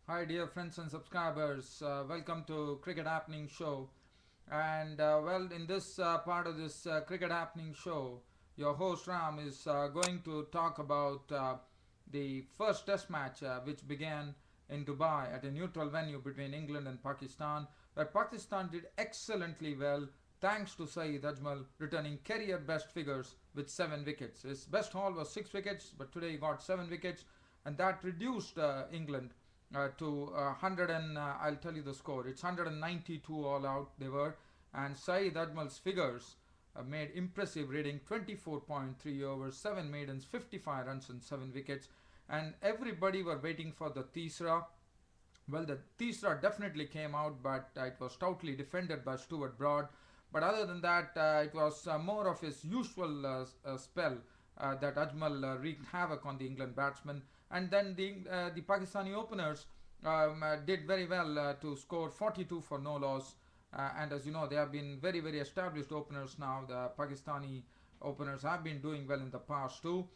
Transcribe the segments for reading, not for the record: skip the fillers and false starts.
Hi, dear friends and subscribers. Welcome to Cricket Happening Show. And in this part of this Cricket Happening Show, your host Ram is going to talk about the first Test match, which began in Dubai at a neutral venue between England and Pakistan, where Pakistan did excellently well thanks to Saeed Ajmal returning career best figures with 7 wickets. His best haul was 6 wickets, but today he got 7 wickets, and that reduced England to 100 and I'll tell you the score. It's 192 all out they were, and Saeed Ajmal's figures made impressive reading: 24.3 overs, 7 maidens, 55 runs and 7 wickets, and everybody were waiting for the Tisra. Well, the Tisra definitely came out, but it was stoutly defended by Stuart Broad. But other than that, it was more of his usual spell that Ajmal wreaked havoc on the England batsmen. And then the Pakistani openers did very well to score 42 for no loss. And as you know, they have been very, very established openers now. The Pakistani openers have been doing well in the past too.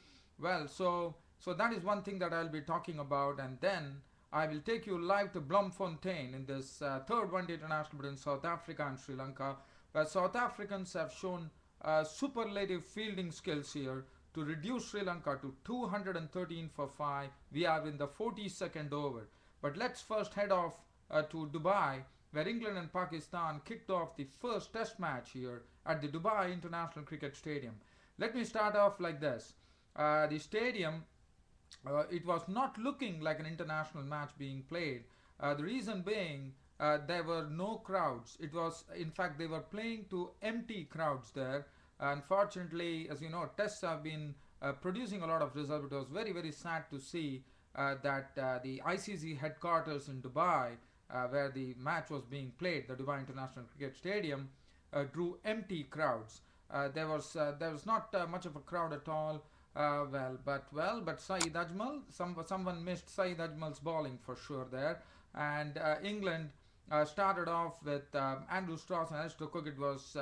So that is one thing that I'll be talking about, and then I will take you live to Bloemfontein in this third one-day international between South Africa and Sri Lanka, where South Africans have shown superlative fielding skills here to reduce Sri Lanka to 213 for 5. We are in the 42nd over. But let's first head off to Dubai, where England and Pakistan kicked off the first Test match here at the Dubai International Cricket Stadium. Let me start off like this. The stadium, it was not looking like an international match being played. The reason being, there were no crowds. It was, in fact, they were playing to empty crowds there. Unfortunately, as you know, tests have been producing a lot of results. It was very, very sad to see that the ICC headquarters in Dubai, where the match was being played, the Dubai International Cricket Stadium, drew empty crowds. There was not much of a crowd at all. But Saeed Ajmal, someone missed Saeed Ajmal's bowling for sure there, and England started off with Andrew Strauss and Alistair Cook. It was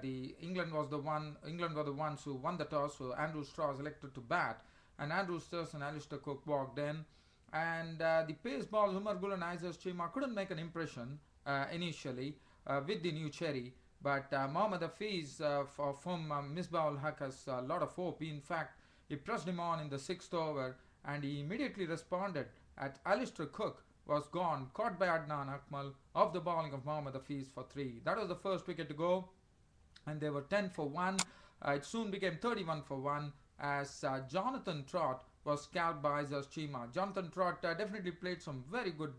the England were the ones who won the toss, so Andrew Strauss elected to bat, and Andrew Strauss and Alistair Cook walked in, and the pace ball Umar Gul and Isaac Chima couldn't make an impression initially with the new cherry. But Mohammad Hafiz, for whom Misbah ul Haq has a lot of hope, in fact, he pressed him on in the sixth over, and he immediately responded at Alistair Cook was gone, caught by Adnan Akmal off the bowling of Mohammad Hafiz for 3. That was the first wicket to go, and they were 10 for 1. It soon became 31 for 1 as Jonathan Trott was scalped by Isaac Chima. Jonathan Trott definitely played some very good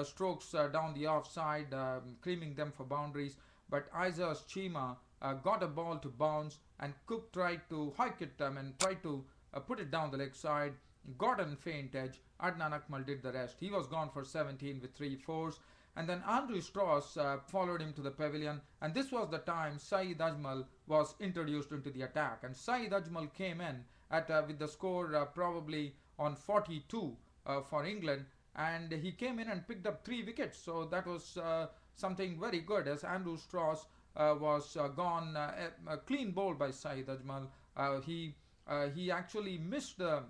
strokes down the offside, creaming them for boundaries. But Isaac Chima got a ball to bounce, and Cook tried to hike it and tried to put it down the leg side. Got a faint edge. Adnan Akmal did the rest. He was gone for 17 with 3 fours. And then Andrew Strauss followed him to the pavilion, and this was the time Saeed Ajmal was introduced into the attack. And Saeed Ajmal came in with the score probably on 42 for England, and he came in and picked up 3 wickets. So that was something very good, as Andrew Strauss was gone, a clean bowl by Saeed Ajmal. He actually missed a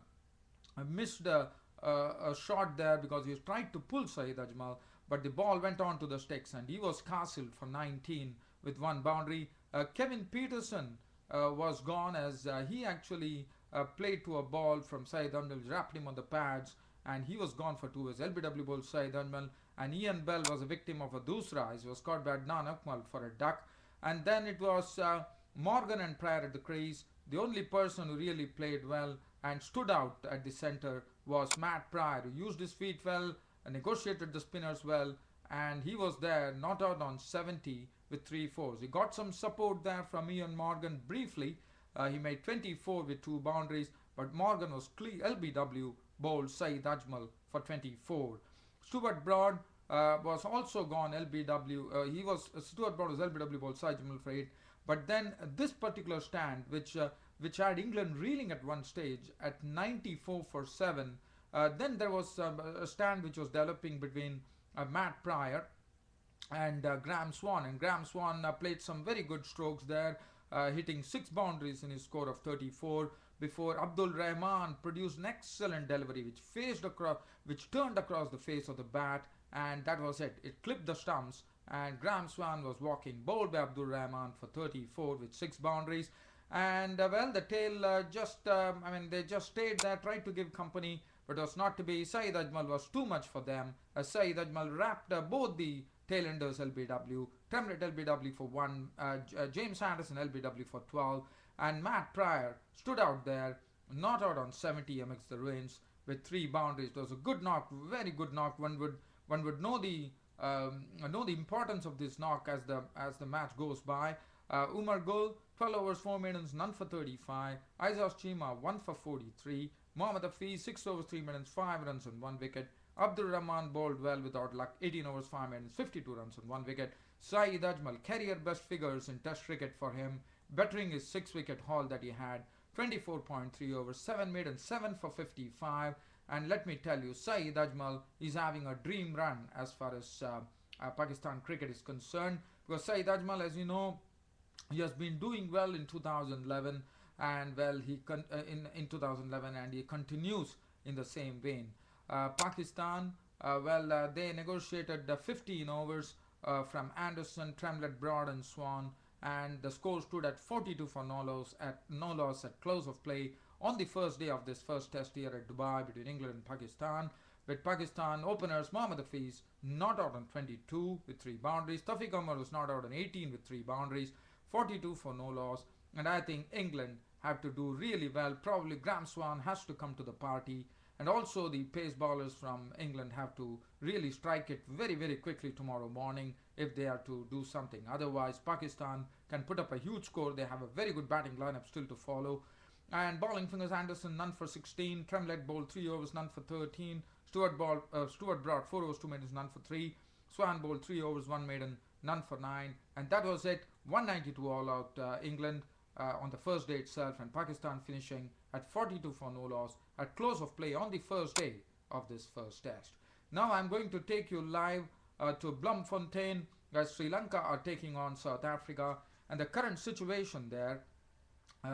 shot there because he tried to pull Saeed Ajmal, but the ball went on to the sticks, and he was castled for 19 with 1 boundary. Kevin Peterson was gone, as he actually played to a ball from Saeed Ajmal, wrapped him on the pads, and he was gone for 2 as LBW bowled Saeed Ajmal. And Ian Bell was a victim of a dusra. He was caught by Adnan Akmal for a duck. And then it was Morgan and Pryor at the crease. The only person who really played well and stood out at the center was Matt Pryor, who used his feet well, negotiated the spinners well, and he was there, not out on 70 with 3 fours. He got some support there from Ian Morgan briefly. He made 24 with 2 boundaries, but Morgan was clear. LBW bowled Saeed Ajmal for 24. Stuart Broad was also gone. Stuart Broad was LBW bowled Saeed Ajmal for 8. But then this particular stand, which had England reeling at one stage at 94 for 7. Then there was a stand which was developing between Matt Pryor and Graham Swan. And Graham Swan played some very good strokes there, hitting 6 boundaries in his score of 34. before Abdul Rahman produced an excellent delivery which turned across the face of the bat, and that was it. It clipped the stumps, and Graham Swan was walking, bowled by Abdul Rahman for 34 with 6 boundaries. And well, the tail they just stayed there, tried to give company, but it was not to be. Saeed Ajmal was too much for them. Saeed Ajmal wrapped both the tailenders LBW, Tremlett LBW for 1, James Anderson LBW for 12, and Matt Pryor stood out there, not out on 70 amidst the ruins with 3 boundaries. It was a good knock, very good knock. One would know the importance of this knock as the match goes by. Umar Gul, 12 overs, 4 maidens, none for 35. Aizaz Chima, 1 for 43. Mohammad Hafiz, 6 overs, 3 maidens, 5 runs and 1 wicket. Abdul Rahman bowled well without luck, 18 overs, 5 maidens, 52 runs and 1 wicket. Saeed Ajmal, career best figures in Test cricket for him, bettering his 6 wicket haul that he had. 24.3 overs, 7 maidens, 7 for 55. And let me tell you, Saeed Ajmal is having a dream run as far as Pakistan cricket is concerned, because Saeed Ajmal, as you know, he has been doing well in 2011, and well, in 2011, and he continues in the same vein. Pakistan, they negotiated 15 overs from Anderson, Tremlett, Broad, and Swan, and the score stood at 42 for no loss at close of play on the first day of this first test here at Dubai between England and Pakistan. With Pakistan openers Mohammad Hafiz not out on 22 with 3 boundaries, Tafiq Umar was not out on 18 with 3 boundaries, 42 for no loss. And I think England have to do really well. Probably Graham Swan has to come to the party, and also the pace bowlers from England have to really strike it very, very quickly tomorrow morning if they are to do something. Otherwise, Pakistan can put up a huge score. They have a very good batting lineup still to follow. And bowling fingers, Anderson none for 16, Tremlett bowled 3 overs, none for 13, Stewart brought 4 overs, 2 maidens, none for 3, Swan bowled 3 overs, 1 maiden, none for 9, and that was it. 192 all out England on the first day itself, and Pakistan finishing at 42 for no loss at close of play on the first day of this first test. Now I'm going to take you live to Bloemfontein, where Sri Lanka are taking on South Africa, and the current situation there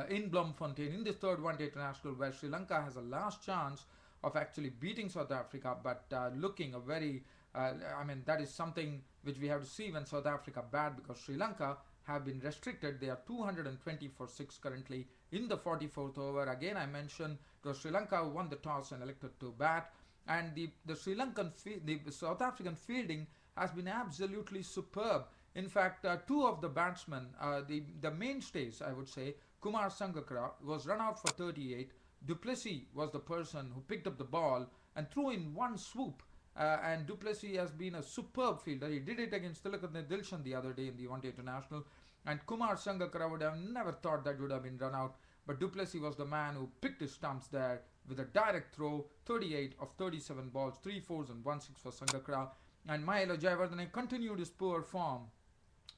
in Bloemfontein in this third one-day international, where Sri Lanka has a last chance of actually beating South Africa, but looking a very that is something which we have to see when South Africa bat, because Sri Lanka have been restricted. They are 220 for 6 currently in the 44th over. Again, I mentioned it was Sri Lanka who won the toss and elected to bat, and the South African fielding has been absolutely superb. In fact, 2 of the batsmen, the mainstays, I would say, Kumar Sangakkara was run out for 38. Du Plessis was the person who picked up the ball and threw in one swoop. And Du Plessis has been a superb fielder. He did it against Tilakatne Dilshan the other day in the one-day international. And Kumar Sangakkara would have never thought that would have been run out. But Du Plessis was the man who picked his stumps there with a direct throw. 38 of 37 balls, 3 fours and 1 6 for Sangakkara. And Mahela Jayawardene continued his poor form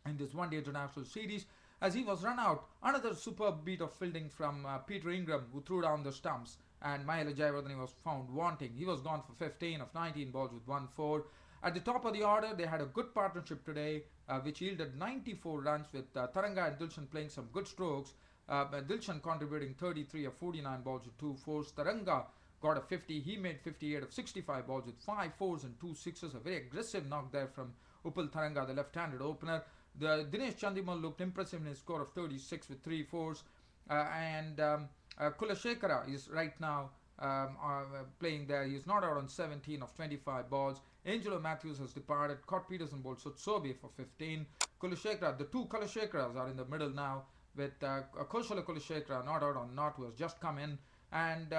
in this one-day international series as he was run out. Another superb beat of fielding from Peter Ingram, who threw down the stumps, and Mahela Jayawardene was found wanting. He was gone for 15 of 19 balls with 1 4. At the top of the order, they had a good partnership today, which yielded 94 runs, with Taranga and Dilshan playing some good strokes. Dilshan contributing 33 of 49 balls with 2 fours. Taranga got a 50. He made 58 of 65 balls with 5 fours and 2 sixes. A very aggressive knock there from Upal Taranga, the left-handed opener. Dinesh Chandimal looked impressive in his score of 36 with 3 fours. Kulashekara is right now playing there. He is not out on 17 of 25 balls. Angelo Matthews has departed. Scott Peterson bowled Sotsobe for 15. Kulashekara, the 2 Kulashekaras are in the middle now, with Koshala Kulashekara not out on naught, who has just come in. And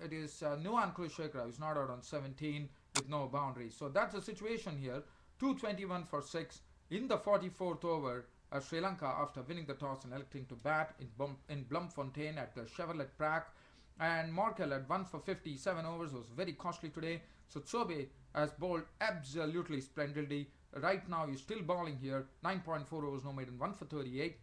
it is Nuwan Kulashekara who is not out on 17 with no boundaries. So that's the situation here. 221 for 6 in the 44th over. Sri Lanka, after winning the toss and electing to bat in Bloemfontein at the Chevrolet Prague. And Morkel at 1 for 57 overs was very costly today. So Tsobe has bowled absolutely splendidly. Right now he's still bowling here. 9.4 overs, no maiden, 1 for 38.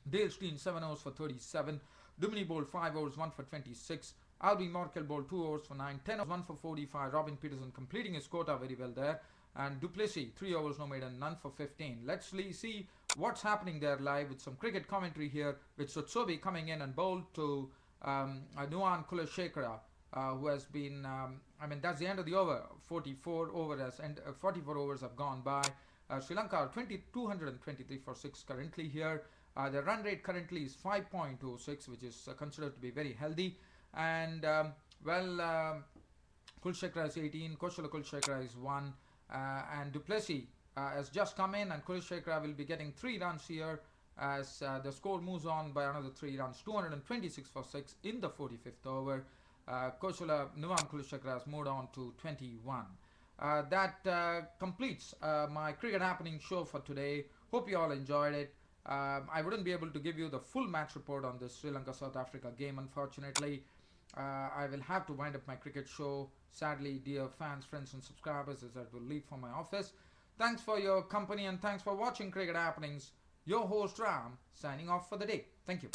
Dale Steyn 7 overs for 37. Duminy bowled 5 overs, 1 for 26. Albie Morkel bowled 2 overs for 9. 10 overs, 1 for 45. Robin Peterson completing his quota very well there. And Du Plessis 3 overs, no maiden, none for 15. Let's see what's happening there live with some cricket commentary here, with Sotsobe coming in and bowled to Nuwan Kulashekara, who has been, that's the end of the over. 44 overs have gone by. Sri Lanka are 223 for 6 currently here. The run rate currently is 5.06, which is considered to be very healthy. And Kulshekara is 18, Koshala Kulshekara is 1, and Duplessis has just come in, and Kulshekara will be getting 3 runs here as the score moves on by another 3 runs. 226 for 6 in the 45th over. Nuwan Kulshekara has moved on to 21. That completes my cricket happening show for today. Hope you all enjoyed it. I wouldn't be able to give you the full match report on this Sri Lanka South Africa game, unfortunately. I will have to wind up my cricket show. Sadly, dear fans, friends, and subscribers, as I will leave for my office. Thanks for your company and thanks for watching Cricket Happenings. Your host Ram signing off for the day. Thank you.